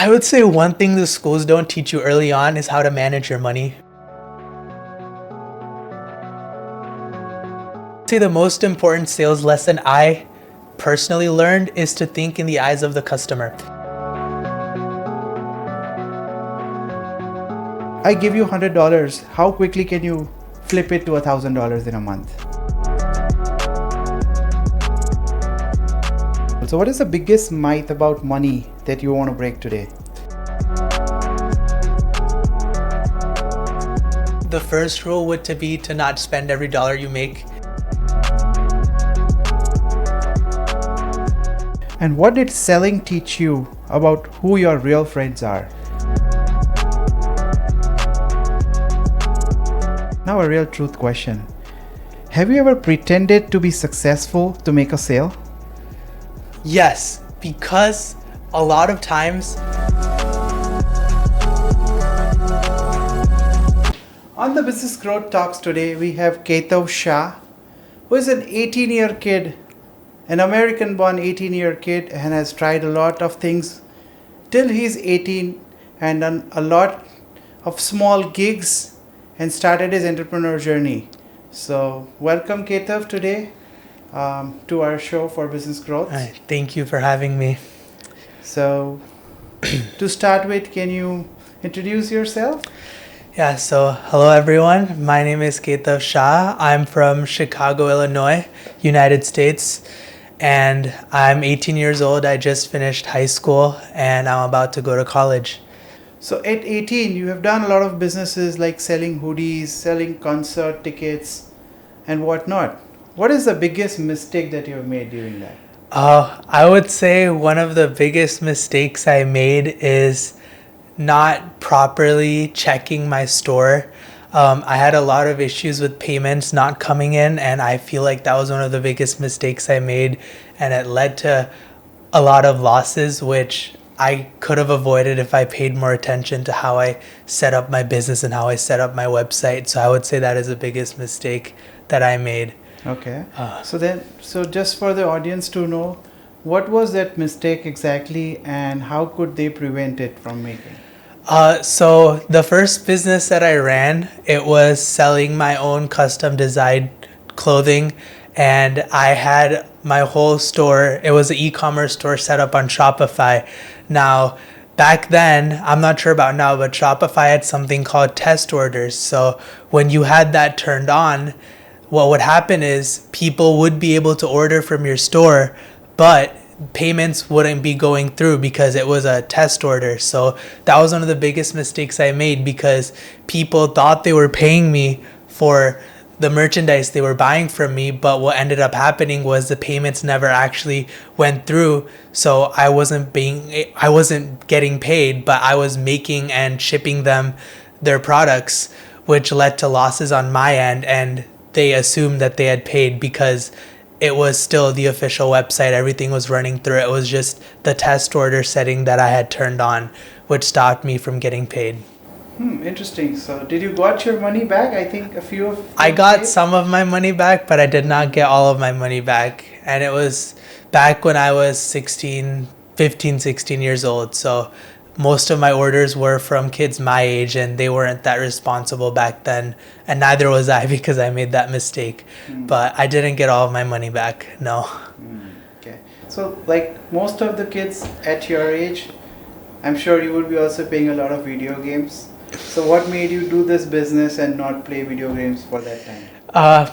I would say one thing the schools don't teach you early on is how to manage your money. I'd say the most important sales lesson I personally learned is to think in the eyes of the customer. I give you $100. How quickly can you flip it to $1,000 in a month? So what is the biggest myth about money that you want to break today? The first rule would to be to not spend every dollar you make. And what did selling teach you about who your real friends are? Now a real truth question. Have you ever pretended to be successful to make a sale? Yes, because a lot of times On the Business Growth Talks today, we have Ketav Shah, who is an 18-year kid, an American-born 18-year kid, and has tried a lot of things till he's 18 and done a lot of small gigs and started his entrepreneur journey. So welcome Ketav today to our show for Business Growth. Hi, thank you for having me. So to start with, can you introduce yourself? Yeah, so hello everyone. My name is Ketav Shah. I'm from Chicago, Illinois, United States, and I'm 18 years old. I just finished high school and I'm about to go to college. So at 18, you have done a lot of businesses like selling hoodies, selling concert tickets, and whatnot. What is the biggest mistake that you have made during that? I would say one of the biggest mistakes I made is not properly checking my store. I had a lot of issues with payments not coming in, and I feel like that was one of the biggest mistakes I made, and it led to a lot of losses, which I could have avoided if I paid more attention to how I set up my business and how I set up my website. So I would say that is the biggest mistake that I made. Okay. So just for the audience to know, what was that mistake exactly and how could they prevent it from making? So the first business that I ran, it was selling my own custom designed clothing, and I had my whole store. It was an e-commerce store set up on Shopify. Now, back then, I'm not sure about now, but Shopify had something called test orders. So when you had that turned on, what would happen is people would be able to order from your store, but payments wouldn't be going through because it was a test order. So that was one of the biggest mistakes I made, because people thought they were paying me for the merchandise they were buying from me, but what ended up happening was the payments never actually went through. So I wasn't getting paid, but I was making and shipping them their products, which led to losses on my end, and they assumed that they had paid because it was still the official website. Everything was running through. It was just the test order setting that I had turned on, which stopped me from getting paid. Interesting. So did you got your money back? I think I got some of my money back, but I did not get all of my money back. And it was back when I was 15, 16 years old. So most of my orders were from kids my age, and they weren't that responsible back then. And neither was I, because I made that mistake. But I didn't get all of my money back, no. Okay. So like most of the kids at your age, I'm sure you would be also playing a lot of video games. So what made you do this business and not play video games for that time?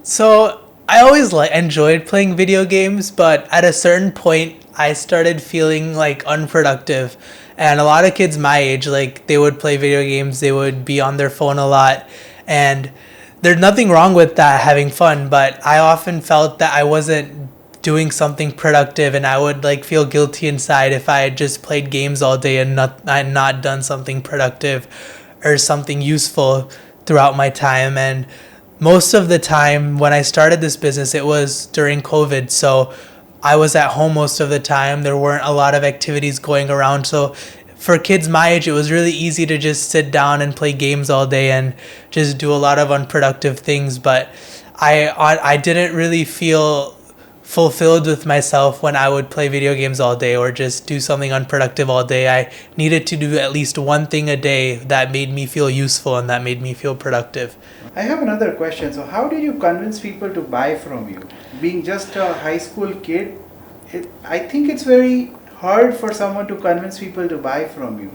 So I always enjoyed playing video games, but at a certain point, I started feeling like unproductive. And a lot of kids my age, like, they would play video games, they would be on their phone a lot, and there's nothing wrong with that, having fun, but I often felt that I wasn't doing something productive, and I would like feel guilty inside if I had just played games all day and not done something productive or something useful throughout my time. And most of the time when I started this business, it was during COVID, so I was at home most of the time. There weren't a lot of activities going around, so for kids my age, it was really easy to just sit down and play games all day and just do a lot of unproductive things. But I didn't really feel fulfilled with myself when I would play video games all day or just do something unproductive all day. I needed to do at least one thing a day that made me feel useful and that made me feel productive. I have another question. So, how did you convince people to buy from you? Being just a high school kid, I think it's very hard for someone to convince people to buy from you.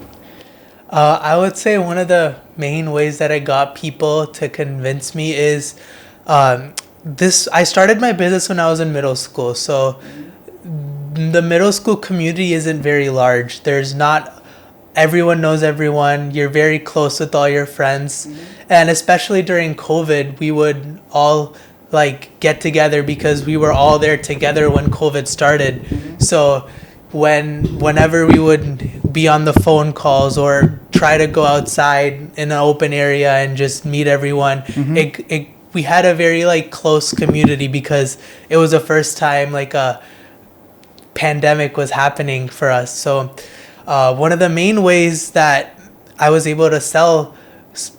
I would say one of the main ways that I got people to convince me is this. I started my business when I was in middle school, so the middle school community isn't very large. There's not everyone knows everyone. You're very close with all your friends, and especially during COVID, we would all like get together because we were all there together when COVID started. So whenever we would be on the phone calls or try to go outside in an open area and just meet everyone, we had a very like close community because it was the first time like a pandemic was happening for us. So one of the main ways that I was able to sell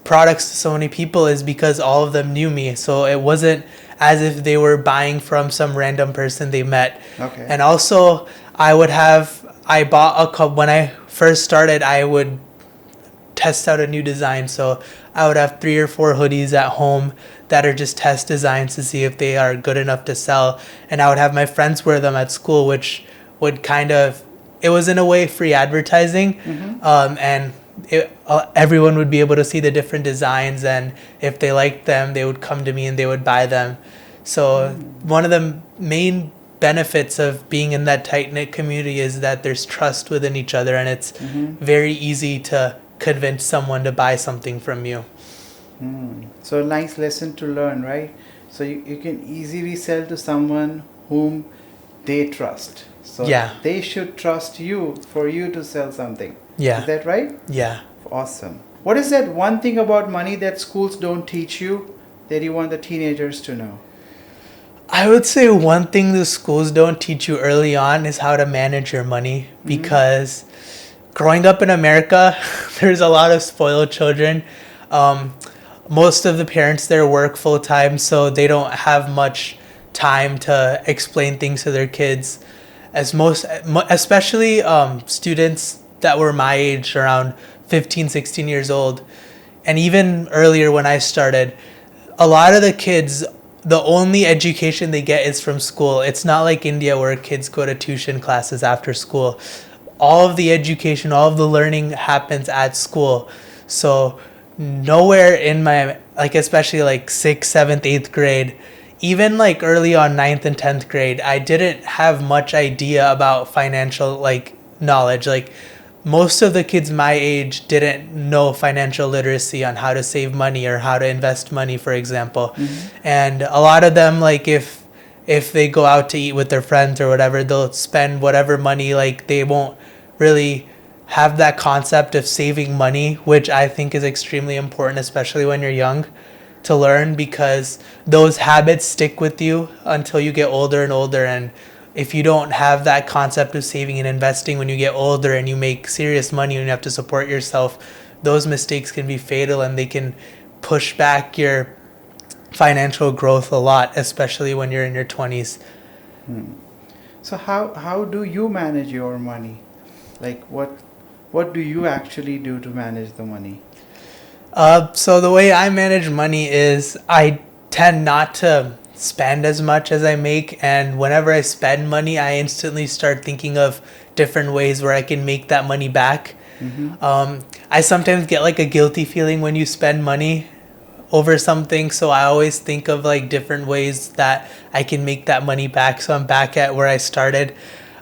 products to so many people is because all of them knew me. So it wasn't as if they were buying from some random person they met. Okay. And also I bought a couple, when I first started, I would test out a new design. So I would have 3 or 4 hoodies at home that are just test designs to see if they are good enough to sell. And I would have my friends wear them at school, which would it was in a way free advertising. And everyone would be able to see the different designs, and if they liked them, they would come to me and they would buy them. So one of the main benefits of being in that tight-knit community is that there's trust within each other, and it's very easy to convince someone to buy something from you. So nice lesson to learn, right? So you can easily sell to someone whom they trust. So Yeah. they should trust you for you to sell something. Yeah. Is that right? Yeah. Awesome. What is that one thing about money that schools don't teach you that you want the teenagers to know? I would say one thing the schools don't teach you early on is how to manage your money, because growing up in America, there's a lot of spoiled children. Most of the parents there work full time, so they don't have much time to explain things to their kids. Especially students that were my age, around 15, 16 years old, and even earlier when I started, a lot of the kids, the only education they get is from school. It's not like India where kids go to tuition classes after school. All of the education, all of the learning happens at school. So nowhere in my, like especially like 6th, 7th, 8th grade, even like early on 9th and 10th grade, I didn't have much idea about financial like knowledge. Like most of the kids my age didn't know financial literacy on how to save money or how to invest money, for example. And a lot of them, like if they go out to eat with their friends or whatever, they'll spend whatever money, like they won't really have that concept of saving money, which I think is extremely important, especially when you're young, to learn, because those habits stick with you until you get older and older. And if you don't have that concept of saving and investing when you get older and you make serious money and you have to support yourself, those mistakes can be fatal and they can push back your financial growth a lot, especially when you're in your 20s. So how do you manage your money? Like what do you actually do to manage the money? So the way I manage money is I tend not to spend as much as I make, and whenever I spend money, I instantly start thinking of different ways where I can make that money back. I sometimes get like a guilty feeling when you spend money over something, so I always think of like different ways that I can make that money back, so I'm back at where I started.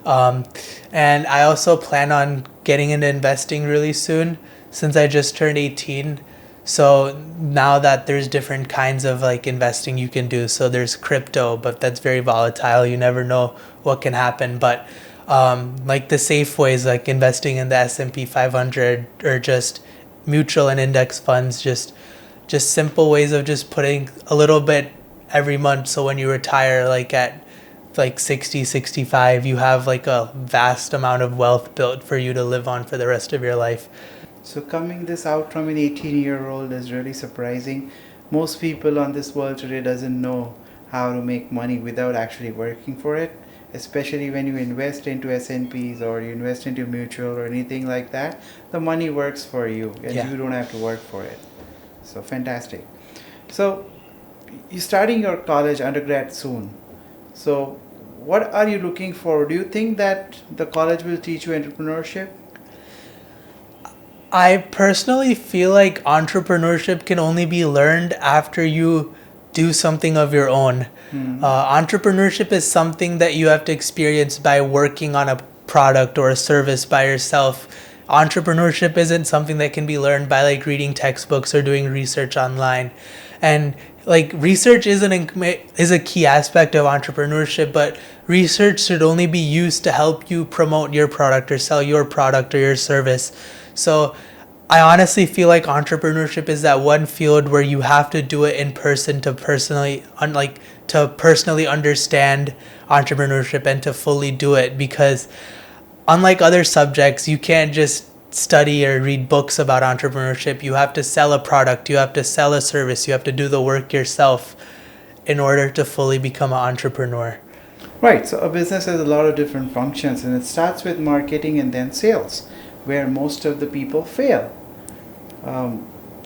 And I also plan on getting into investing really soon, since I just turned 18. So now that there's different kinds of like investing you can do. So there's crypto, but that's very volatile. You never know what can happen. But like the safe ways, like investing in the S&P 500 or just mutual and index funds, just simple ways of just putting a little bit every month. So when you retire, like at like 60, 65, you have like a vast amount of wealth built for you to live on for the rest of your life. So coming this out from an 18-year-old is really surprising. Most people on this world today doesn't know how to make money without actually working for it, especially when you invest into S&Ps or you invest into mutual or anything like that. The money works for you and Yeah. you don't have to work for it. So fantastic. So you're starting your college undergrad soon. So what are you looking for? Do you think that the college will teach you entrepreneurship? I personally feel like entrepreneurship can only be learned after you do something of your own. Entrepreneurship is something that you have to experience by working on a product or a service by yourself. Entrepreneurship isn't something that can be learned by like reading textbooks or doing research online. And like research is a key aspect of entrepreneurship, but research should only be used to help you promote your product or sell your product or your service. So I honestly feel like entrepreneurship is that one field where you have to do it in person to personally understand entrepreneurship and to fully do it, because unlike other subjects, you can't just study or read books about entrepreneurship. You have to sell a product, you have to sell a service, you have to do the work yourself in order to fully become an entrepreneur. Right, so a business has a lot of different functions and it starts with marketing and then sales, where most of the people fail.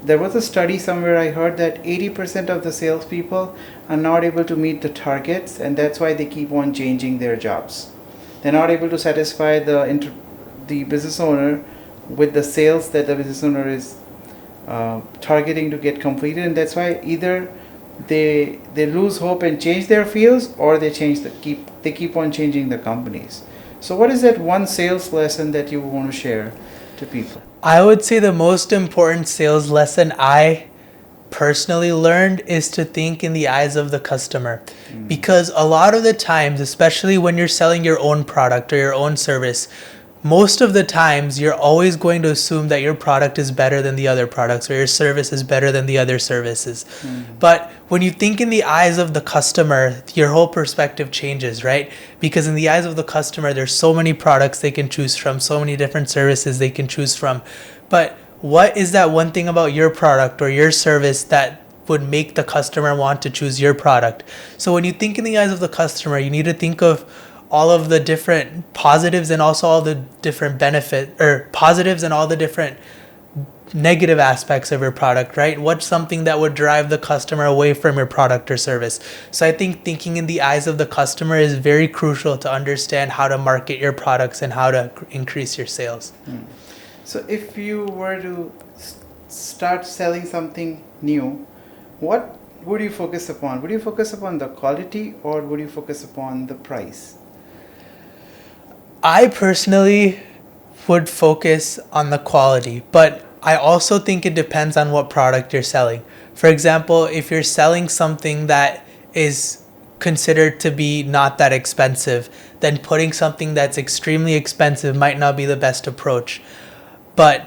There was a study somewhere I heard that 80% of the salespeople are not able to meet the targets, and that's why they keep on changing their jobs. They're not able to satisfy the business owner with the sales that the business owner is targeting to get completed, and that's why either they lose hope and change their fields, or they keep on changing the companies. So what is that one sales lesson that you want to share to people? I would say the most important sales lesson I personally learned is to think in the eyes of the customer. Because a lot of the times, especially when you're selling your own product or your own service, most of the times you're always going to assume that your product is better than the other products or your service is better than the other services. But when you think in the eyes of the customer, your whole perspective changes, right? Because in the eyes of the customer, there's so many products they can choose from, so many different services they can choose from. But what is that one thing about your product or your service that would make the customer want to choose your product? So when you think in the eyes of the customer, you need to think of all of the different positives and also all the different positives and all the different negative aspects of your product, right? What's something that would drive the customer away from your product or service? So I think thinking in the eyes of the customer is very crucial to understand how to market your products and how to increase your sales. So if you were to start selling something new, what would you focus upon? Would you focus upon the quality or would you focus upon the price? I personally would focus on the quality, but I also think it depends on what product you're selling. For example, if you're selling something that is considered to be not that expensive, then putting something that's extremely expensive might not be the best approach. But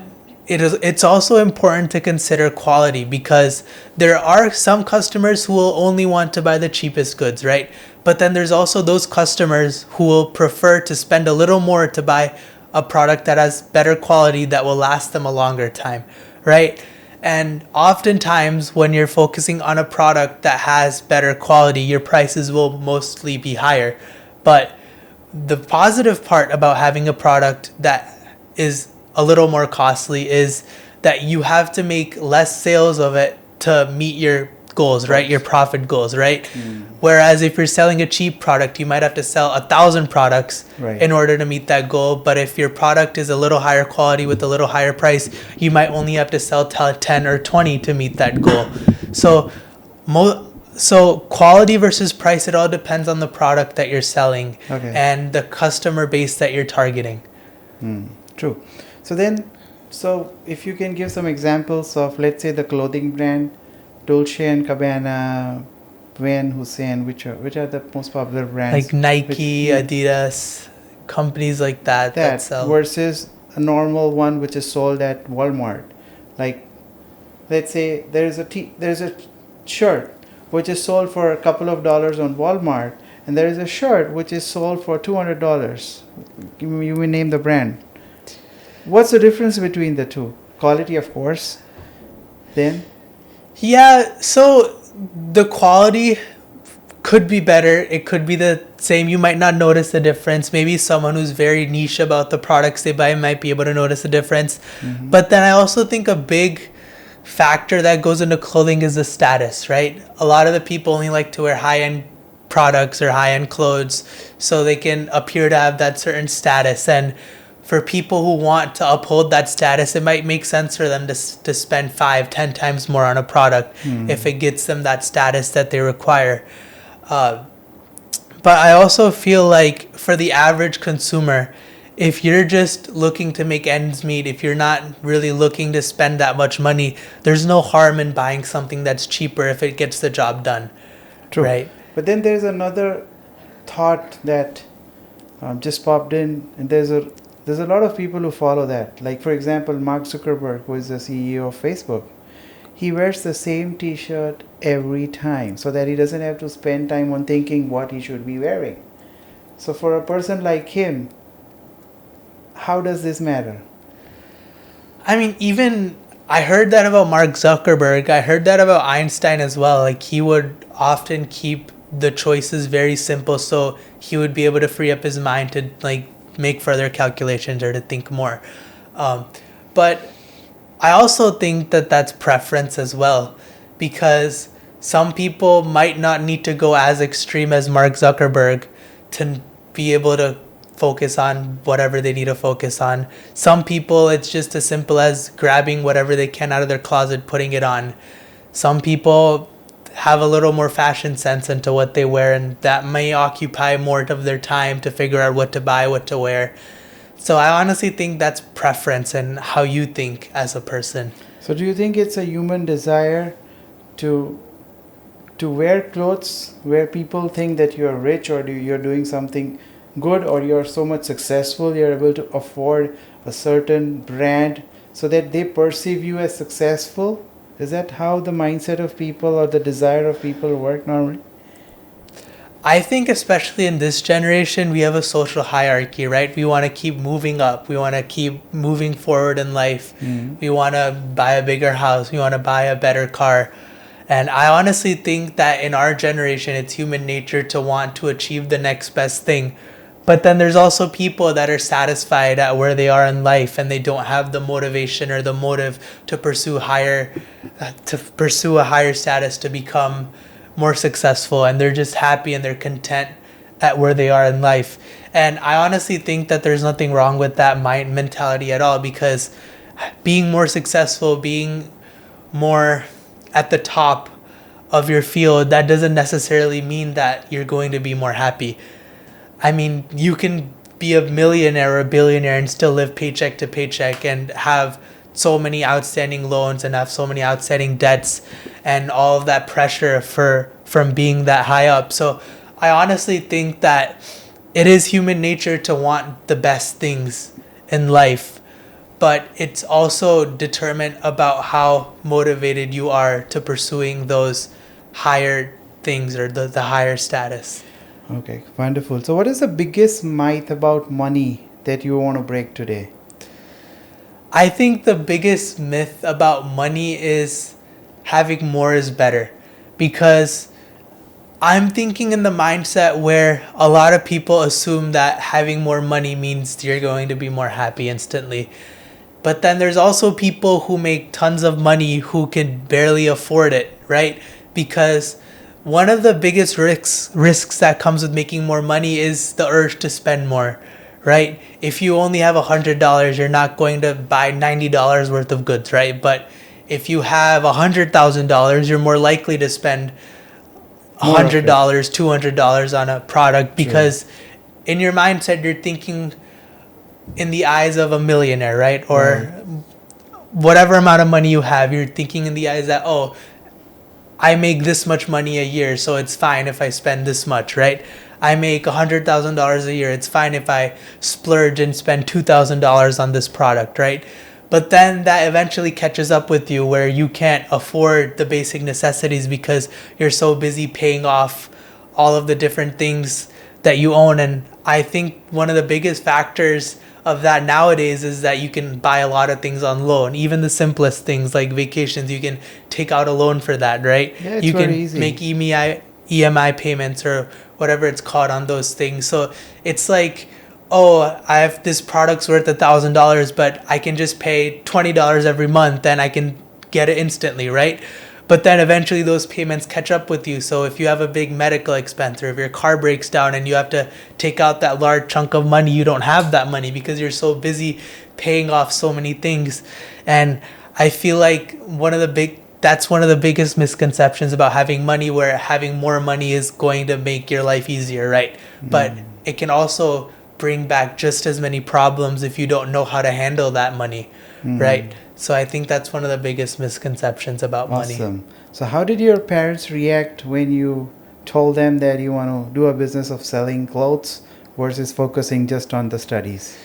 it's also important to consider quality, because there are some customers who will only want to buy the cheapest goods, right? But then there's also those customers who will prefer to spend a little more to buy a product that has better quality that will last them a longer time, right? And oftentimes when you're focusing on a product that has better quality, your prices will mostly be higher. But the positive part about having a product that is a little more costly is that you have to make less sales of it to meet your goals, right? Your profit goals, right? Whereas if you're selling a cheap product, you might have to sell 1,000 products in order to meet that goal. But if your product is a little higher quality with a little higher price, you might only have to sell 10 or 20 to meet that goal. So quality versus price, it all depends on the product that you're selling and the customer base that you're targeting. True. So if you can give some examples of, let's say, the clothing brand Dolce and Gabbana, Van Hussein, which are the most popular brands? Like Nike, Adidas, companies like that sell. Versus a normal one which is sold at Walmart. Like, let's say there's a shirt which is sold for a couple of dollars on Walmart, and there is a shirt which is sold for $200. You may name the brand. What's the difference between the two? Quality, of course. Then? Yeah, so the quality could be better. It could be the same. You might not notice the difference. Maybe someone who's very niche about the products they buy might be able to notice the difference. But then I also think a big factor that goes into clothing is the status, right? A lot of the people only like to wear high-end products or high-end clothes so they can appear to have that certain status. And for people who want to uphold that status, it might make sense for them to spend 5-10 times more on a product if it gets them that status that they require. But I also feel like for the average consumer, if you're just looking to make ends meet, if you're not really looking to spend that much money, there's no harm in buying something that's cheaper if it gets the job done. True. Right? But then there's another thought that just popped in, and there's a lot of people who follow that. Like, for example, Mark Zuckerberg, who is the CEO of Facebook, he wears the same t-shirt every time so that he doesn't have to spend time on thinking what he should be wearing. So for a person like him, how does this matter? I mean, even I heard that about Mark Zuckerberg. I heard that about Einstein as well. Like, he would often keep the choices very simple so he would be able to free up his mind to like make further calculations or to think more. But I also think that that's preference as well, because some people might not need to go as extreme as Mark Zuckerberg to be able to focus on whatever they need to focus on. Some people, it's just as simple as grabbing whatever they can out of their closet, putting it on. Some people have a little more fashion sense into what they wear, and that may occupy more of their time to figure out what to buy, what to wear. So I honestly think that's preference and how you think as a person. So do you think it's a human desire to wear clothes where people think that you're rich, or you're doing something good, or you're so much successful you're able to afford a certain brand so that they perceive you as successful? Is that how the mindset of people or the desire of people work normally? I think especially in this generation, we have a social hierarchy, right? We want to keep moving up. We want to keep moving forward in life. We want to buy a bigger house. We want to buy a better car. And I honestly think that in our generation, it's human nature to want to achieve the next best thing. But then there's also people that are satisfied at where they are in life, and they don't have the motivation or the motive to pursue a higher status, to become more successful, and they're just happy and they're content at where they are in life. And I honestly think that there's nothing wrong with that mentality at all, because being more successful, being more at the top of your field, that doesn't necessarily mean that you're going to be more happy. I mean, you can be a millionaire or a billionaire and still live paycheck to paycheck and have so many outstanding loans and have so many outstanding debts and all of that pressure from being that high up. So I honestly think that it is human nature to want the best things in life, but it's also determined about how motivated you are to pursuing those higher things or the higher status. Okay, wonderful. So what is the biggest myth about money that you want to break today? I think the biggest myth about money is having more is better, because I'm thinking in the mindset where a lot of people assume that having more money means you're going to be more happy instantly. But then there's also people who make tons of money who can barely afford it, right? Because one of the biggest risks that comes with making more money is the urge to spend more, right? If you only have $100, you're not going to buy $90 worth of goods, right? But if you have $100,000, you're more likely to spend $100, $200 on a product, because in your mindset, you're thinking in the eyes of a millionaire, right? Or whatever amount of money you have, you're thinking in the eyes that, oh, I make this much money a year, so it's fine if I spend this much, right? I make $100,000 a year. It's fine if I splurge and spend $2,000 on this product, right? But then that eventually catches up with you where you can't afford the basic necessities because you're so busy paying off all of the different things that you own. And I think one of the biggest factors of that nowadays is that you can buy a lot of things on loan. Even the simplest things like vacations, you can take out a loan for that, right? Yeah, it's you very can easy. make EMI payments or whatever it's called on those things. So it's like, oh, I have this product's worth $1,000, but I can just pay $20 every month and I can get it instantly, right? But then eventually those payments catch up with you. So if you have a big medical expense, or if your car breaks down and you have to take out that large chunk of money, you don't have that money because you're so busy paying off so many things. And I feel like that's one of the biggest misconceptions about having money, where having more money is going to make your life easier, right? But it can also bring back just as many problems if you don't know how to handle that money, right? So I think that's one of the biggest misconceptions about money. Awesome. So how did your parents react when you told them that you want to do a business of selling clothes versus focusing just on the studies?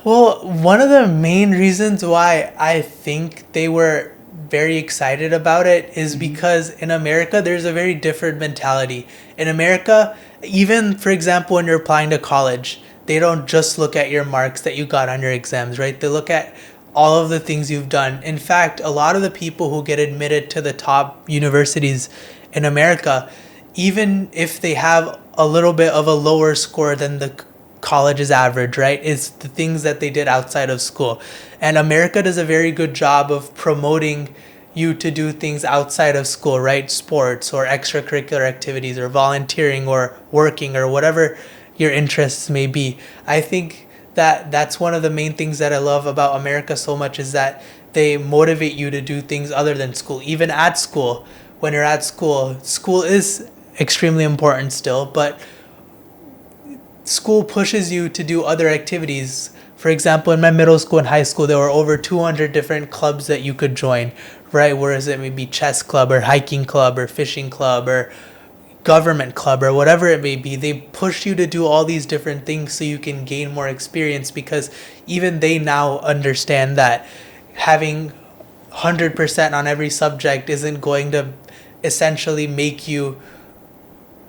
Well, one of the main reasons why I think they were very excited about it is because in America, there's a very different mentality. In America, even for example, when you're applying to college, they don't just look at your marks that you got on your exams, right? They look at all of the things you've done. In fact, a lot of the people who get admitted to the top universities in America, even if they have a little bit of a lower score than the college's average, right, is the things that they did outside of school. And America does a very good job of promoting you to do things outside of school, right? Sports or extracurricular activities or volunteering or working or whatever your interests may be. I think that's one of the main things that I love about America so much, is that they motivate you to do things other than school. Even at school, when you're at school, school is extremely important still, but school pushes you to do other activities. For example, in my middle school and high school, there were over 200 different clubs that you could join, right? Whereas it may be chess club or hiking club or fishing club or government club or whatever it may be. They push you to do all these different things so you can gain more experience, because even they now understand that having 100% on every subject isn't going to essentially make you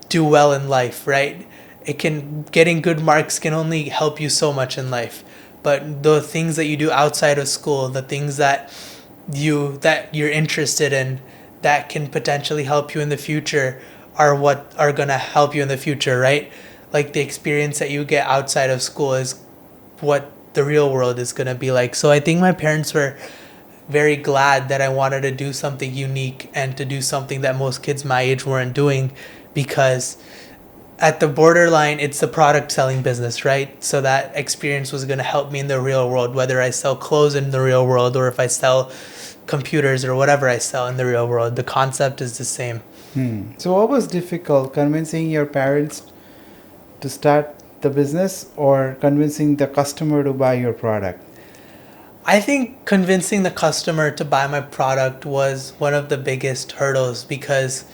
do well in life, right? Getting good marks can only help you so much in life, but the things that you do outside of school, the things that you're interested in that can potentially help you in the future, are what are going to help you in the future, right? Like the experience that you get outside of school is what the real world is going to be like. So I think my parents were very glad that I wanted to do something unique and to do something that most kids my age weren't doing, because at the borderline, it's the product selling business, right? So that experience was going to help me in the real world, whether I sell clothes in the real world or if I sell computers or whatever I sell in the real world. The concept is the same. So what was difficult, convincing your parents to start the business or convincing the customer to buy your product? I think convincing the customer to buy my product was one of the biggest hurdles, because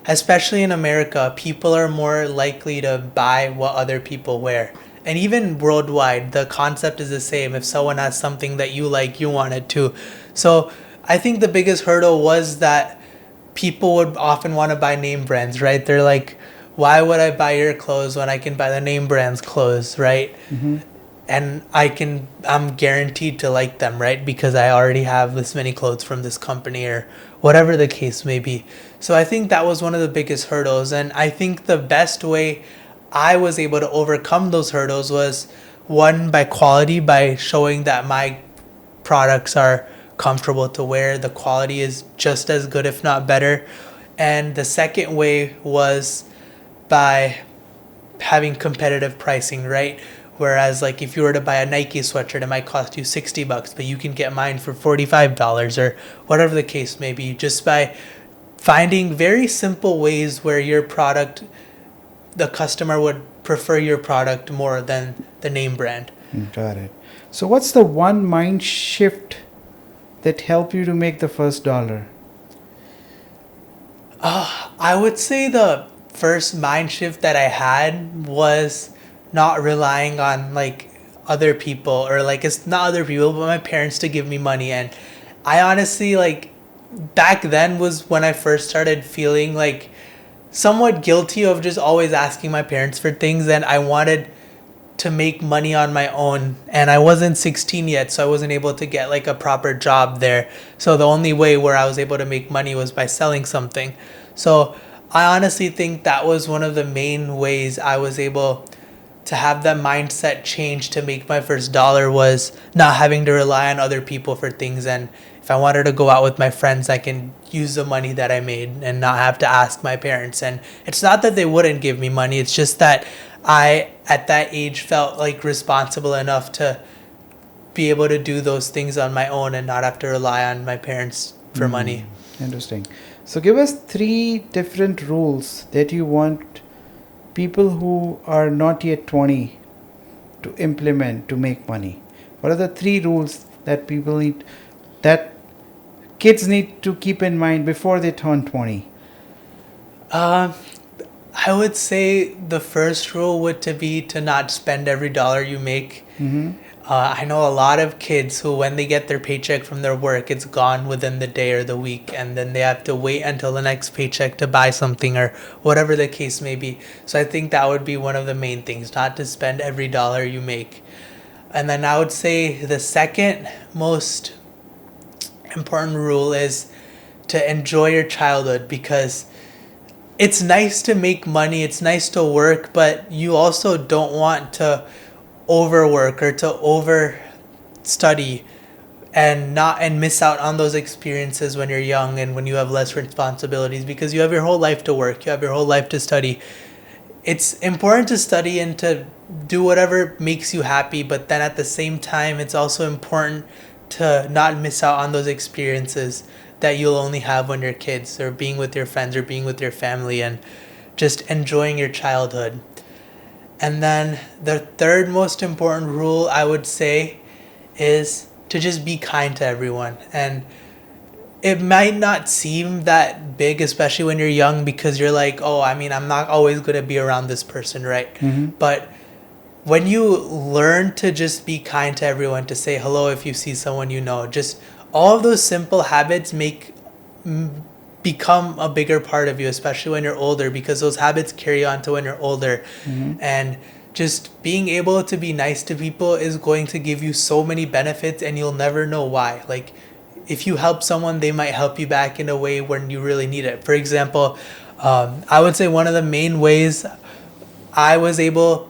especially in America, people are more likely to buy what other people wear. And even worldwide, the concept is the same. If someone has something that you like, you want it too. So I think the biggest hurdle was that people would often want to buy name brands, right? They're like, why would I buy your clothes when I can buy the name brand's clothes, right? And I'm guaranteed to like them, right? Because I already have this many clothes from this company or whatever the case may be. So I think that was one of the biggest hurdles. And I think the best way I was able to overcome those hurdles was, one, by quality, by showing that my products are comfortable to wear. The quality is just as good, if not better. And the second way was by having competitive pricing, right? Whereas like if you were to buy a Nike sweatshirt, it might cost you $60, but you can get mine for $45 or whatever the case may be, just by finding very simple ways where your product, the customer would prefer your product more than the name brand. Got it. So what's the one mind shift that helped you to make the first dollar? I would say the first mind shift that I had was not relying on like other people, or like it's not other people but my parents to give me money. And I honestly, like, back then was when I first started feeling like somewhat guilty of just always asking my parents for things, and I wanted to make money on my own, and I wasn't 16 yet, so I wasn't able to get like a proper job there. So the only way where I was able to make money was by selling something. So I honestly think that was one of the main ways I was able to have that mindset change to make my first dollar, was not having to rely on other people for things. And if I wanted to go out with my friends, I can use the money that I made and not have to ask my parents. And it's not that they wouldn't give me money, it's just that I at that age felt like responsible enough to be able to do those things on my own and not have to rely on my parents for money. Interesting. So give us three different rules that you want people who are not yet 20 to implement to make money. What are the three rules that people need, that kids need to keep in mind before they turn 20? Um, I would say the first rule would to be to not spend every dollar you make. Mm-hmm. I know a lot of kids who, when they get their paycheck from their work, it's gone within the day or the week, and then they have to wait until the next paycheck to buy something or whatever the case may be. So I think that would be one of the main things, not to spend every dollar you make. And then I would say the second most important rule is to enjoy your childhood, because it's nice to make money, it's nice to work, but you also don't want to overwork or to over study and miss out on those experiences when you're young and when you have less responsibilities, because you have your whole life to work, you have your whole life to study. It's important to study and to do whatever makes you happy, but then at the same time it's also important to not miss out on those experiences that you'll only have when you're kids, or being with your friends or being with your family, and just enjoying your childhood. And then the third most important rule I would say is to just be kind to everyone. And it might not seem that big, especially when you're young, because you're like, oh, I mean, I'm not always going to be around this person, right? Mm-hmm. But when you learn to just be kind to everyone, to say hello if you see someone you know, just all of those simple habits become a bigger part of you, especially when you're older, because those habits carry on to when you're older. Mm-hmm. And just being able to be nice to people is going to give you so many benefits, and you'll never know why. Like, if you help someone, they might help you back in a way when you really need it. For example, I would say one of the main ways I was able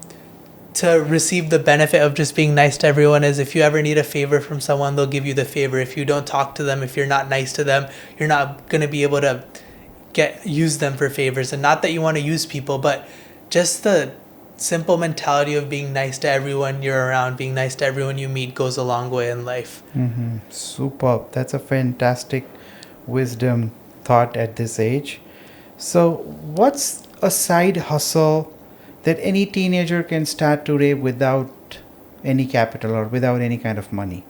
to receive the benefit of just being nice to everyone is, if you ever need a favor from someone, they'll give you the favor. If you don't talk to them, if you're not nice to them, you're not going to be able to use them for favors. And not that you want to use people, but just the simple mentality of being nice to everyone you're around, being nice to everyone you meet, goes a long way in life. Mm-hmm. Superb. That's a fantastic wisdom thought at this age. So, what's a side hustle that any teenager can start today without any capital or without any kind of money?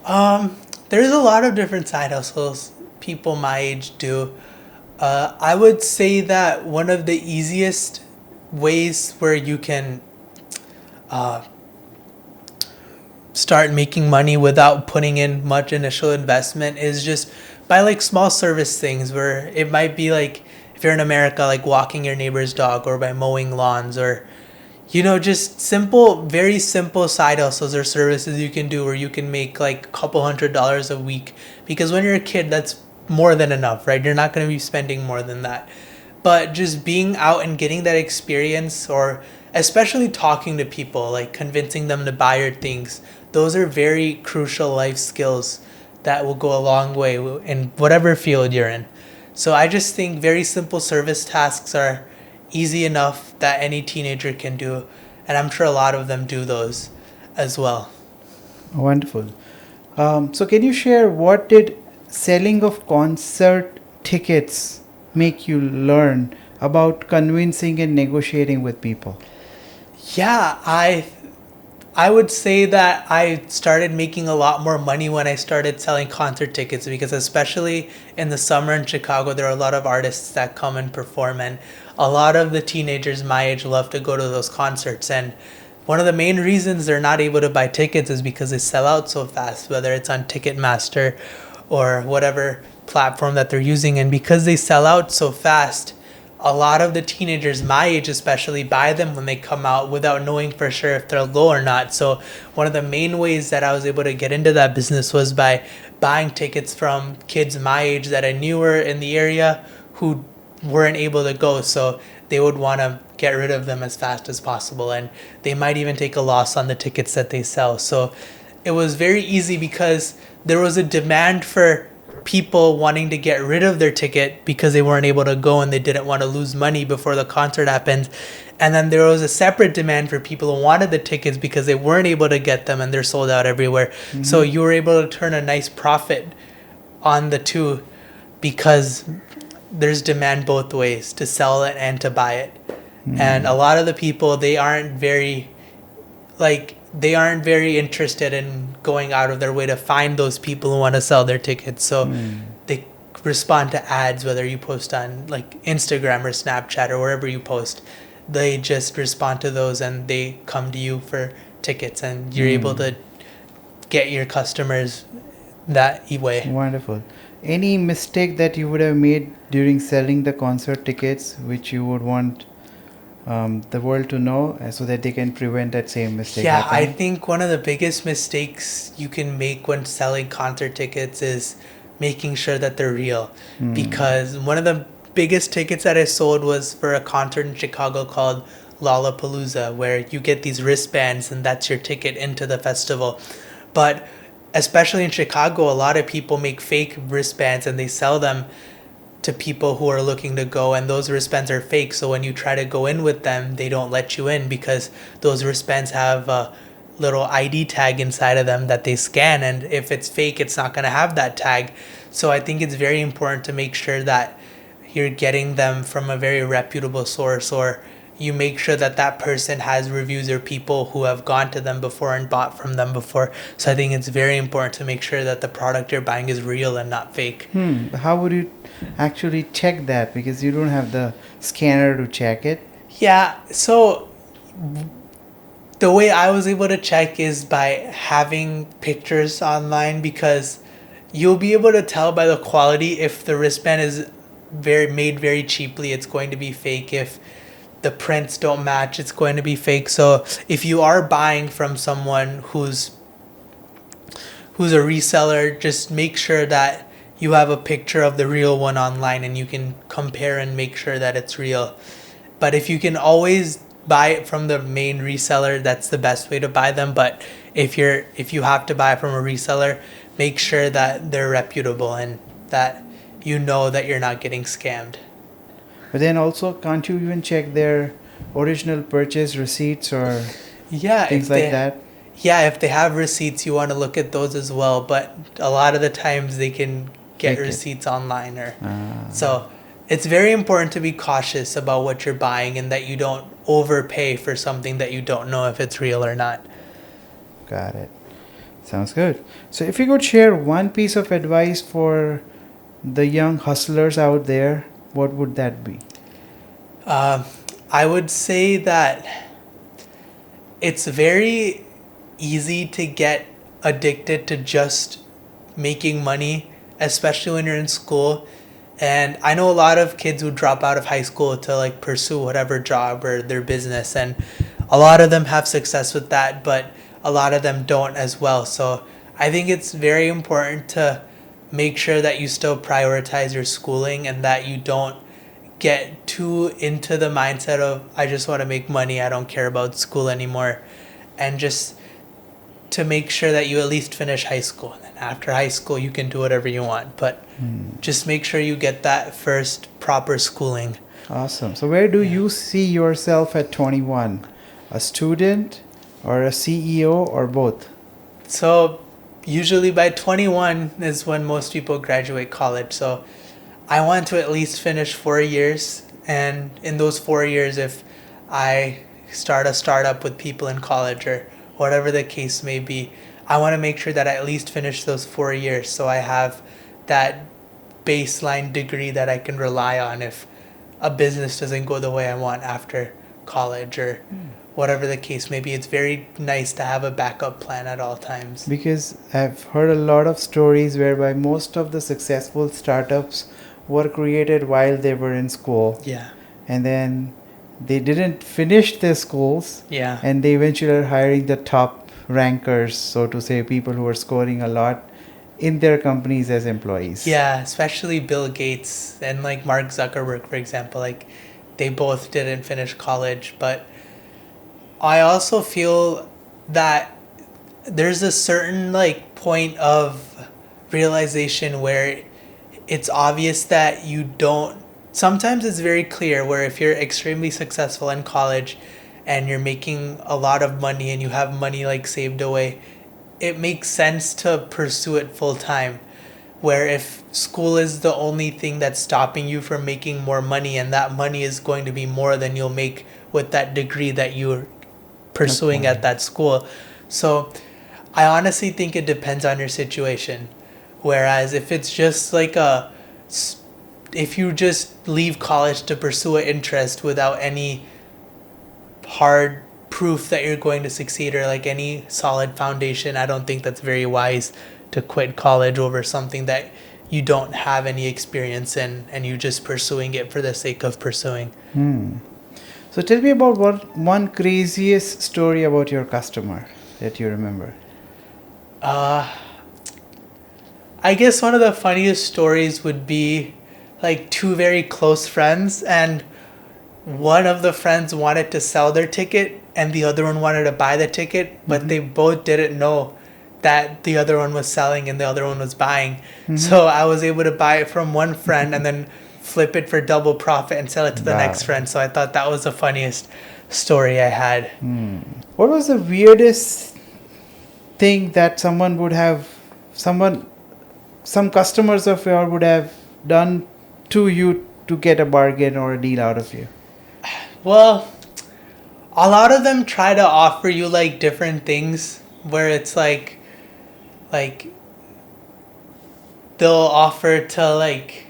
There's a lot of different side hustles people my age do. I would say that one of the easiest ways where you can start making money without putting in much initial investment is just by like small service things, where it might be like, if you're in America, like walking your neighbor's dog, or by mowing lawns, or just simple, very simple side hustles or services you can do where you can make like a couple $100s a week. Because when you're a kid, that's more than enough, right? You're not going to be spending more than that. But just being out and getting that experience, or especially talking to people, like convincing them to buy your things, those are very crucial life skills that will go a long way in whatever field you're in. So I just think very simple service tasks are easy enough that any teenager can do. And I'm sure a lot of them do those as well. Wonderful. So, can you share, what did selling of concert tickets make you learn about convincing and negotiating with people? Yeah, I would say that I started making a lot more money when I started selling concert tickets, because especially in the summer in Chicago, there are a lot of artists that come and perform, and a lot of the teenagers my age love to go to those concerts. And one of the main reasons they're not able to buy tickets is because they sell out so fast, whether it's on Ticketmaster or whatever platform that they're using. And because they sell out so fast, a lot of the teenagers my age especially buy them when they come out without knowing for sure if they'll go or not. So one of the main ways that I was able to get into that business was by buying tickets from kids my age that I knew were in the area, who weren't able to go. So they would want to get rid of them as fast as possible. And they might even take a loss on the tickets that they sell. So it was very easy because there was a demand for people wanting to get rid of their ticket because they weren't able to go and they didn't want to lose money before the concert happened. And then there was a separate demand for people who wanted the tickets because they weren't able to get them and they're sold out everywhere. Mm-hmm. So you were able to turn a nice profit on the two because there's demand both ways, to sell it and to buy it. Mm-hmm. And a lot of the people, they aren't very interested in going out of their way to find those people who want to sell their tickets. So they respond to ads, whether you post on like Instagram or Snapchat or wherever you post. They just respond to those and they come to you for tickets, and you're able to get your customers that way. Wonderful. Any mistake that you would have made during selling the concert tickets which you would want the world to know so that they can prevent that same mistake happening? I think one of the biggest mistakes you can make when selling concert tickets is making sure that they're real. Because one of the biggest tickets that I sold was for a concert in Chicago called Lollapalooza, where you get these wristbands and that's your ticket into the festival. But especially in Chicago, a lot of people make fake wristbands and they sell them to people who are looking to go, and those wristbands are fake. So when you try to go in with them, they don't let you in because those wristbands have a little ID tag inside of them that they scan, and if it's fake, it's not going to have that tag. So I think it's very important to make sure that you're getting them from a very reputable source, or you make sure that that person has reviews or people who have gone to them before and bought from them before. So I think it's very important to make sure that the product you're buying is real and not fake. How would you actually check that? Because you don't have the scanner to check it. Yeah, so the way I was able to check is by having pictures online, because you'll be able to tell by the quality. If the wristband is made very cheaply, it's going to be fake. If the prints don't match, it's going to be fake. So if you are buying from someone who's a reseller, just make sure that you have a picture of the real one online and you can compare and make sure that it's real. But if you can always buy it from the main reseller, that's the best way to buy them. But if you have to buy from a reseller, make sure that they're reputable and that you know that you're not getting scammed. But then also, can't you even check their original purchase receipts or things like that? Yeah, if they have receipts, you want to look at those as well. But a lot of the times they can get receipts online. So it's very important to be cautious about what you're buying and that you don't overpay for something that you don't know if it's real or not. Got it. Sounds good. So if you could share one piece of advice for the young hustlers out there, what would that be? I would say that it's very easy to get addicted to just making money, especially when you're in school. And I know a lot of kids who drop out of high school to pursue whatever job or their business, and a lot of them have success with that, but a lot of them don't as well. So I think it's very important to make sure that you still prioritize your schooling and that you don't get too into the mindset of, I just want to make money, I don't care about school anymore. And just to make sure that you at least finish high school. And then after high school, you can do whatever you want. But just make sure you get that first proper schooling. Awesome. So where do you see yourself at 21? A student or a CEO or both? So usually by 21 is when most people graduate college. So I want to at least finish 4 years. And in those 4 years, if I start a startup with people in college or whatever the case may be, I want to make sure that I at least finish those 4 years so I have that baseline degree that I can rely on if a business doesn't go the way I want after college or whatever the case may be. It's very nice to have a backup plan at all times. Because I've heard a lot of stories whereby most of the successful startups were created while they were in school. Yeah. And then they didn't finish their schools. Yeah. And they eventually are hiring the top rankers, so to say, people who are scoring a lot in their companies as employees. Yeah, especially Bill Gates and like Mark Zuckerberg, for example. Like they both didn't finish college, but I also feel that there's a certain like point of realization where it's obvious that you don't, sometimes it's very clear where if you're extremely successful in college and you're making a lot of money and you have money like saved away, it makes sense to pursue it full time. Where if school is the only thing that's stopping you from making more money, and that money is going to be more than you'll make with that degree that you're pursuing at that school. So I honestly think it depends on your situation. Whereas if it's just like if you just leave college to pursue an interest without any hard proof that you're going to succeed or like any solid foundation, I don't think that's very wise to quit college over something that you don't have any experience in and you're just pursuing it for the sake of pursuing. So tell me about one craziest story about your customer that you remember. I guess one of the funniest stories would be like two very close friends, and one of the friends wanted to sell their ticket and the other one wanted to buy the ticket, but they both didn't know that the other one was selling and the other one was buying. So I was able to buy it from one friend and then flip it for double profit and sell it to the next friend. So I thought that was the funniest story I had. What was the weirdest thing that someone would have, some customers of yours would have done to you to get a bargain or a deal out of you? Well, a lot of them try to offer you like different things where it's like they'll offer to like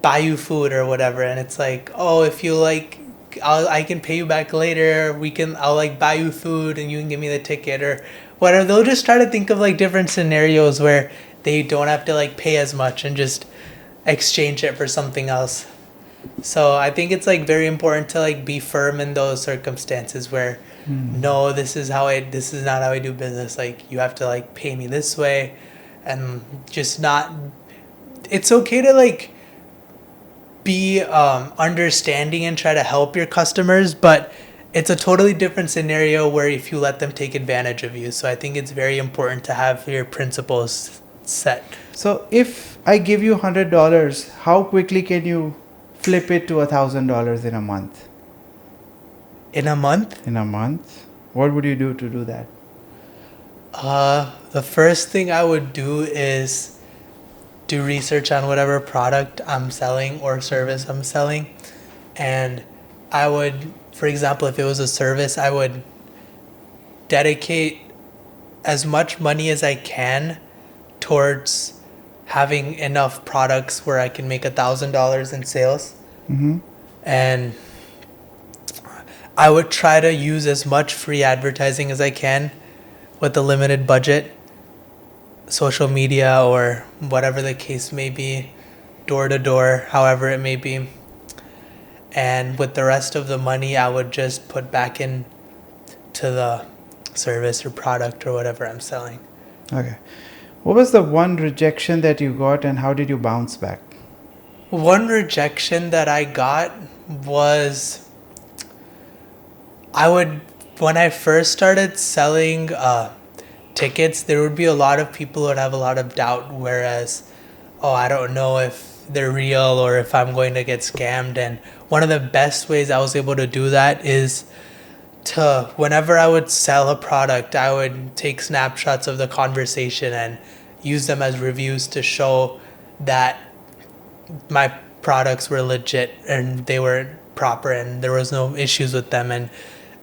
buy you food or whatever, and it's like, oh, if you like, I can pay you back later. I'll like buy you food and you can give me the ticket or whatever. They'll just try to think of like different scenarios where they don't have to like pay as much and just exchange it for something else. So I think it's like very important to like be firm in those circumstances where no, this is not how I do business. Like you have to like pay me this way, and just not. It's okay to like be understanding and try to help your customers, but it's a totally different scenario where if you let them take advantage of you. So I think it's very important to have your principles set. So if I give you $100, how quickly can you flip it to $1,000 in a month? In a month? In a month? What would you do to do that? The first thing I would do is do research on whatever product I'm selling or service I'm selling. And I would, for example, if it was a service, I would dedicate as much money as I can towards having enough products where I can make $1,000 in sales. And I would try to use as much free advertising as I can with a limited budget, social media or whatever the case may be, door to door, however it may be. And with the rest of the money, I would just put back in to the service or product or whatever I'm selling. Okay. What was the one rejection that you got and how did you bounce back? One rejection that I got was when I first started selling tickets, there would be a lot of people who would have a lot of doubt, whereas, oh, I don't know if they're real or if I'm going to get scammed. And one of the best ways I was able to do that is whenever I would sell a product, I would take snapshots of the conversation and use them as reviews to show that my products were legit and they were proper and there was no issues with them. And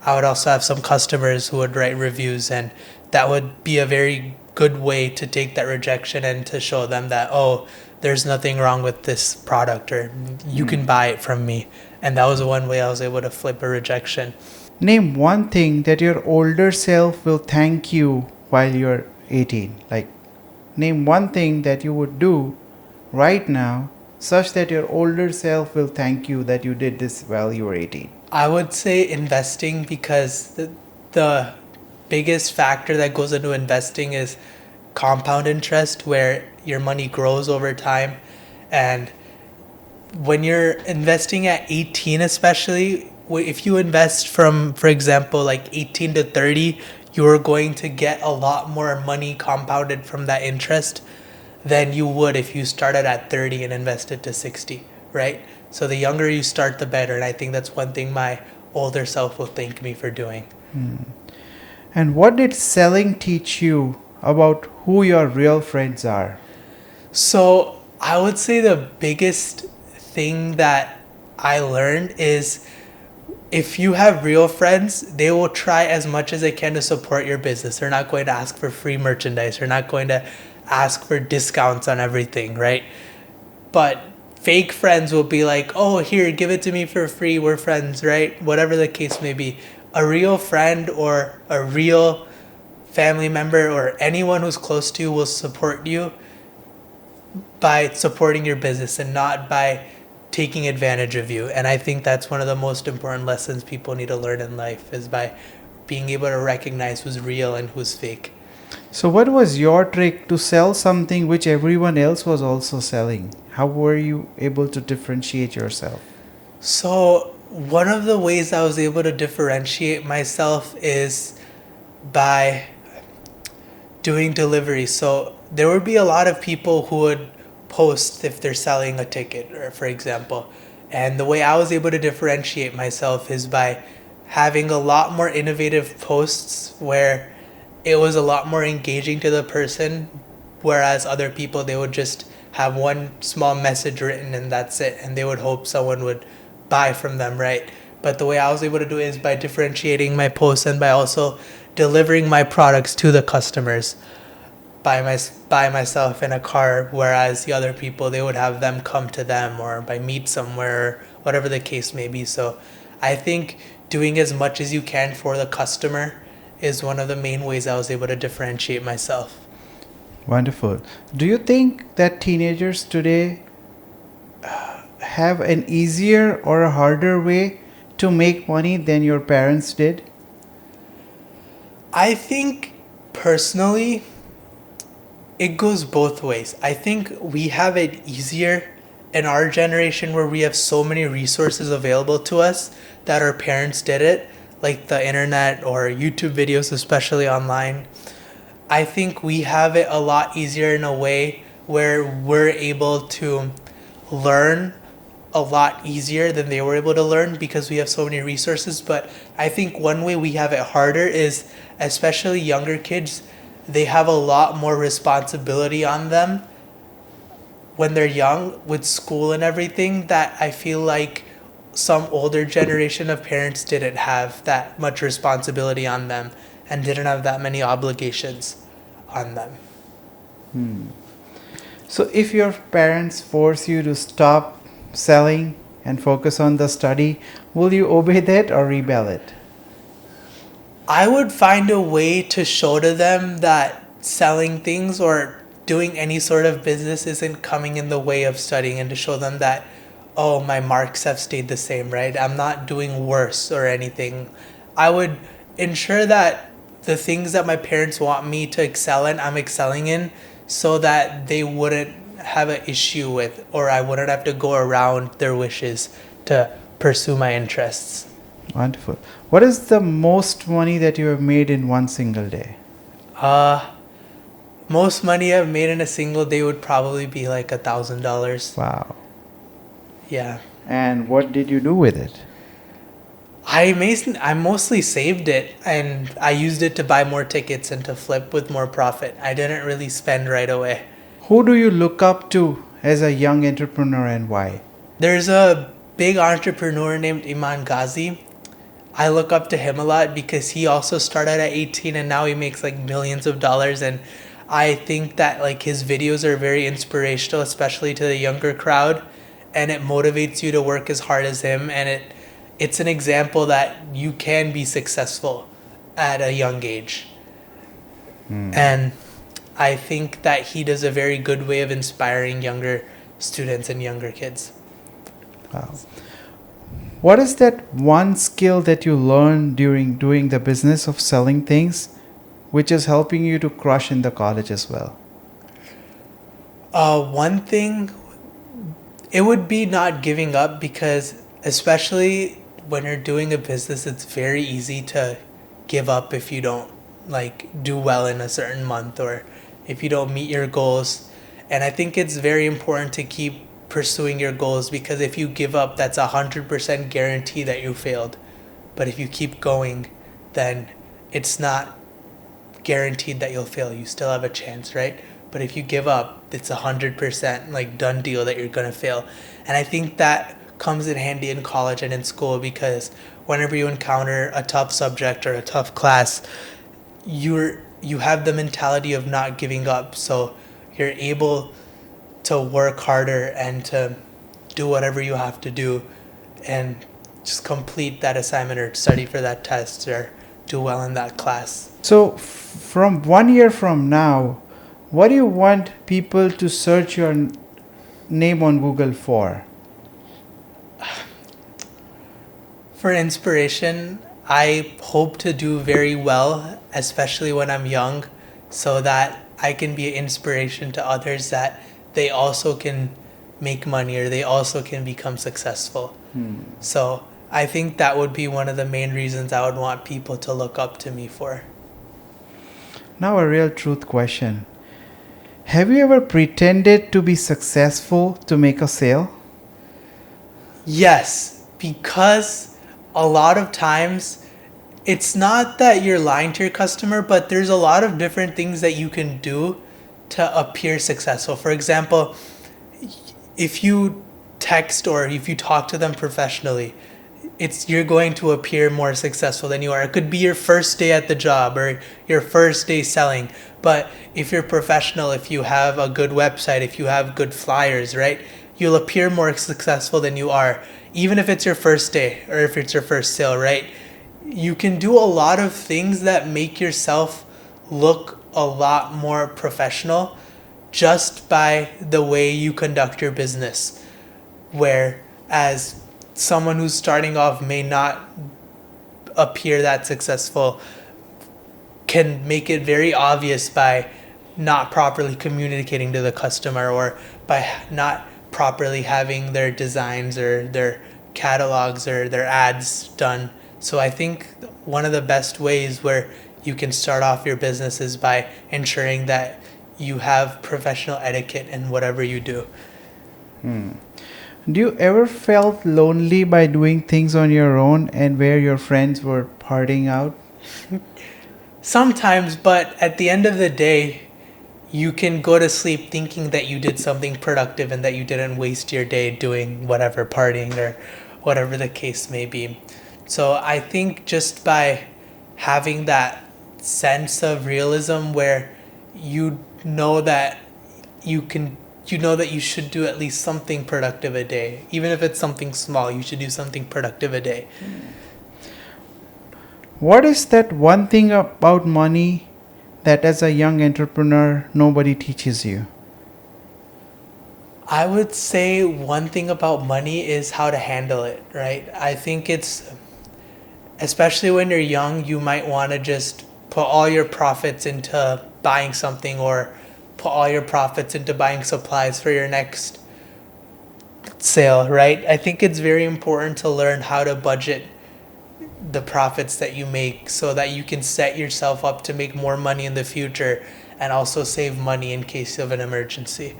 I would also have some customers who would write reviews, and that would be a very good way to take that rejection and to show them that, oh, there's nothing wrong with this product, or you can buy it from me. And that was one way I was able to flip a rejection. Name one thing that your older self will thank you while you're 18. Like, name one thing that you would do right now such that your older self will thank you that you did this while you were 18. I would say investing, because the biggest factor that goes into investing is compound interest where your money grows over time. And when you're investing at 18, especially, if you invest from, for example, like 18 to 30, you're going to get a lot more money compounded from that interest than you would if you started at 30 and invested to 60, right? So the younger you start, the better. And I think that's one thing my older self will thank me for doing. And what did selling teach you about who your real friends are? So I would say the biggest thing that I learned is if you have real friends, they will try as much as they can to support your business. They're not going to ask for free merchandise. They're not going to ask for discounts on everything, right? But fake friends will be like, oh, here, give it to me for free. We're friends, right? Whatever the case may be. A real friend or a real family member or anyone who's close to you will support you by supporting your business and not by taking advantage of you. And I think that's one of the most important lessons people need to learn in life is by being able to recognize who's real and who's fake. So, what was your trick to sell something which everyone else was also selling? How were you able to differentiate yourself? So one of the ways I was able to differentiate myself is by doing delivery. So there would be a lot of people who would post if they're selling a ticket, or for example. And the way I was able to differentiate myself is by having a lot more innovative posts where it was a lot more engaging to the person, whereas other people, they would just have one small message written and that's it, and they would hope someone would buy from them, right? But the way I was able to do it is by differentiating my posts and by also delivering my products to the customers by myself in a car, whereas the other people, they would have them come to them or by meet somewhere, whatever the case may be. So I think doing as much as you can for the customer is one of the main ways I was able to differentiate myself. Wonderful. Do you think that teenagers today have an easier or a harder way to make money than your parents did? I think personally, it goes both ways. I think we have it easier in our generation where we have so many resources available to us that our parents did it, like the internet or YouTube videos, especially online. I think we have it a lot easier in a way where we're able to learn a lot easier than they were able to learn because we have so many resources. But I think one way we have it harder is, especially younger kids, they have a lot more responsibility on them when they're young with school and everything, that I feel like some older generation of parents didn't have that much responsibility on them and didn't have that many obligations on them. So, if your parents force you to stop selling and focus on the study, will you obey that or rebel it? I would find a way to show to them that selling things or doing any sort of business isn't coming in the way of studying, and to show them that, oh, my marks have stayed the same, right? I'm not doing worse or anything. I would ensure that the things that my parents want me to excel in, I'm excelling in, so that they wouldn't have an issue with, or I wouldn't have to go around their wishes to pursue my interests. Wonderful. What is the most money that you have made in one single day? Most money I've made in a single day would probably be like $1,000. Wow. Yeah. And what did you do with it? I mostly saved it, and I used it to buy more tickets and to flip with more profit. I didn't really spend right away. Who do you look up to as a young entrepreneur and why? There's a big entrepreneur named Iman Ghazi. I look up to him a lot because he also started at 18 and now he makes like millions of dollars, and I think that like his videos are very inspirational, especially to the younger crowd, and it motivates you to work as hard as him, and it's an example that you can be successful at a young age. And I think that he does a very good way of inspiring younger students and younger kids. Wow. What is that one skill that you learned during doing the business of selling things which is helping you to crush in the college as well? One thing, it would be not giving up, because especially when you're doing a business, it's very easy to give up if you don't do well in a certain month, or if you don't meet your goals. And I think it's very important to keep pursuing your goals, because if you give up, that's 100% guarantee that you failed. But if you keep going, then it's not guaranteed that you'll fail. You still have a chance, right? But if you give up, it's 100% done deal that you're gonna fail. And I think that comes in handy in college and in school, because whenever you encounter a tough subject or a tough class, you have the mentality of not giving up. So you're able to work harder and to do whatever you have to do and just complete that assignment or study for that test or do well in that class. So, from 1 year from now, what do you want people to search your name on Google for? For inspiration, I hope to do very well, especially when I'm young, so that I can be an inspiration to others, that they also can make money or they also can become successful. So I think that would be one of the main reasons I would want people to look up to me for. Now, a real truth question. Have you ever pretended to be successful to make a sale? Yes, because a lot of times it's not that you're lying to your customer, but there's a lot of different things that you can do to appear successful. For example, if you text or if you talk to them professionally, you're going to appear more successful than you are. It could be your first day at the job or your first day selling. But if you're professional, if you have a good website, if you have good flyers, right, you'll appear more successful than you are. Even if it's your first day or if it's your first sale, right? You can do a lot of things that make yourself look a lot more professional just by the way you conduct your business. Whereas someone who's starting off may not appear that successful, can make it very obvious by not properly communicating to the customer or by not properly having their designs or their catalogs or their ads done. So I think one of the best ways where you can start off your business is by ensuring that you have professional etiquette in whatever you do. Do you ever felt lonely by doing things on your own and where your friends were partying out? Sometimes, but at the end of the day, you can go to sleep thinking that you did something productive and that you didn't waste your day doing whatever, partying or whatever the case may be. So I think just by having that sense of realism where you know that you should do at least something productive a day. Even if it's something small, you should do something productive a day. What is that one thing about money that as a young entrepreneur nobody teaches you? I would say one thing about money is how to handle it, right? I think especially when you're young, you might want to just put all your profits into buying something or put all your profits into buying supplies for your next sale, right? I think it's very important to learn how to budget the profits that you make so that you can set yourself up to make more money in the future and also save money in case of an emergency.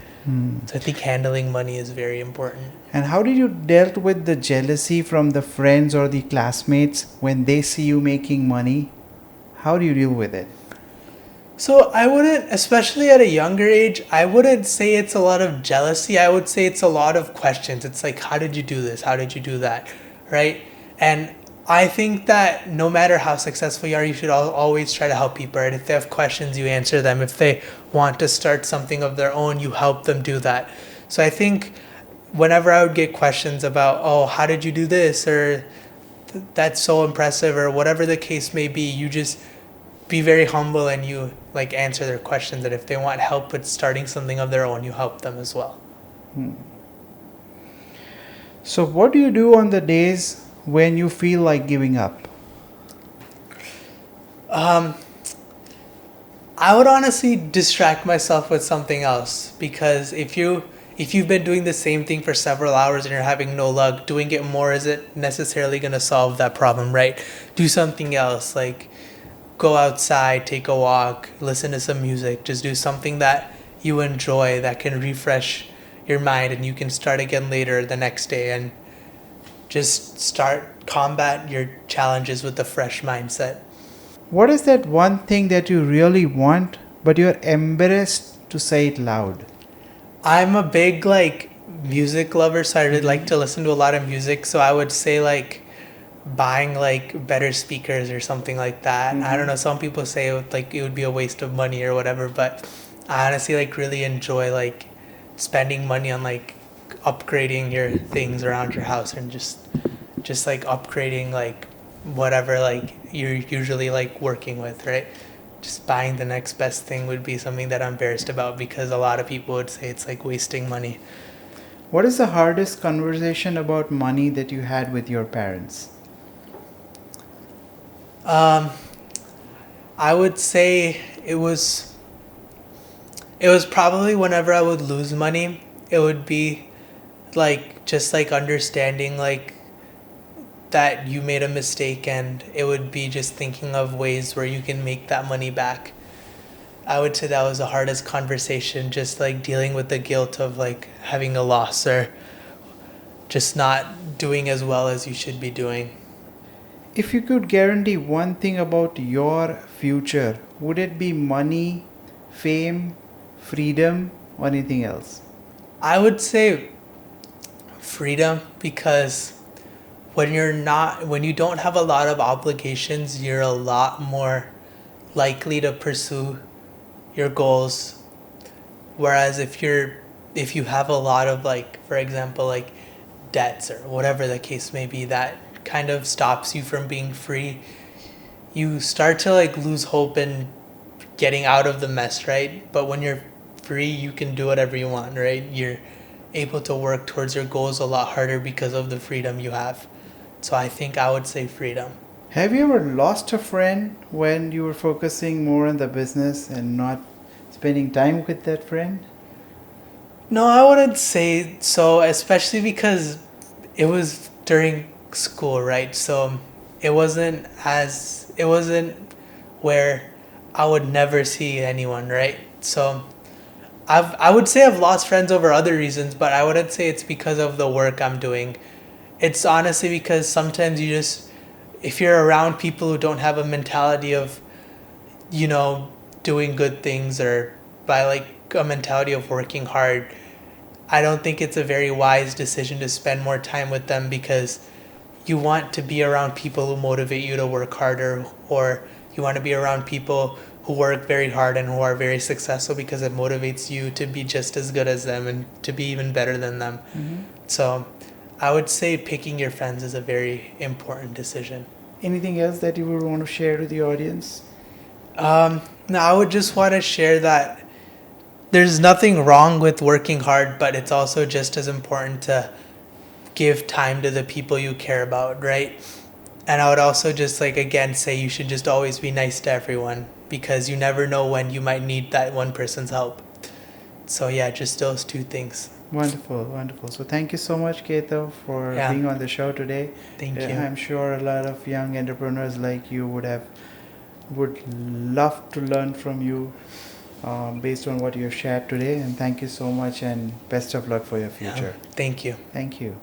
So I think handling money is very important. And how did you dealt with the jealousy from the friends or the classmates when they see you making money? How do you deal with it? So I wouldn't, especially at a younger age, I wouldn't say it's a lot of jealousy. I would say it's a lot of questions. It's like, how did you do this? How did you do that? Right? And I think that no matter how successful you are, you should always try to help people, right? If they have questions, you answer them. If they want to start something of their own, you help them do that. So I think whenever I would get questions about, oh, how did you do this? Or that's so impressive, or whatever the case may be, you just be very humble and you answer their questions. And if they want help with starting something of their own, you help them as well. So what do you do on the days when you feel like giving up? I would honestly distract myself with something else because if you've been doing the same thing for several hours and you're having no luck, doing it more isn't necessarily going to solve that problem, right? Do something else, like go outside, take a walk, listen to some music, just do something that you enjoy that can refresh your mind and you can start again later the next day and just start combat your challenges with a fresh mindset. What is that one thing that you really want, but you're embarrassed to say it loud? I'm a big like music lover, so I really like to listen to a lot of music. So I would say like buying like better speakers or something like that. I don't know. Some people say it would be a waste of money or whatever, but I honestly like really enjoy like spending money on like upgrading your things around your house and just like upgrading like whatever like you're usually like working with, right? Just buying the next best thing would be something that I'm embarrassed about because a lot of people would say it's like wasting money. What is the hardest conversation about money that you had with your parents? Um, I would say it was probably whenever I would lose money, it would be like just like understanding like that you made a mistake and it would be just thinking of ways where you can make that money back. I would say that was the hardest conversation, just like dealing with the guilt of like having a loss or just not doing as well as you should be doing. If you could guarantee one thing about your future, would it be money, fame, freedom, or anything else? I would say freedom because when you don't have a lot of obligations, you're a lot more likely to pursue your goals. Whereas if you have a lot of like, for example, like debts or whatever the case may be, that kind of stops you from being free. You start to like lose hope in getting out of the mess, right? But when you're free, you can do whatever you want, right? You're able to work towards your goals a lot harder because of the freedom you have. So I think I would say freedom. Have you ever lost a friend when you were focusing more on the business and not spending time with that friend? No, I wouldn't say so, especially because it was during school, right? So it wasn't where I would never see anyone, right? So I would say I've lost friends over other reasons, but I wouldn't say it's because of the work I'm doing. It's honestly because sometimes if you're around people who don't have a mentality of, doing good things or by like a mentality of working hard, I don't think it's a very wise decision to spend more time with them because you want to be around people who motivate you to work harder, or you want to be around people who work very hard and who are very successful because it motivates you to be just as good as them and to be even better than them. So I would say picking your friends is a very important decision. Anything else that you would want to share to the audience? No, I would just want to share that there's nothing wrong with working hard, but it's also just as important to give time to the people you care about, right? And I would also just like again say you should just always be nice to everyone because you never know when you might need that one person's help. So yeah, just those two things. Wonderful, wonderful. So thank you so much, Ketav, for Yeah. being on the show today. Thank you. I'm sure a lot of young entrepreneurs like you would love to learn from you based on what you have shared today. And thank you so much, and best of luck for your future. Thank you. Thank you.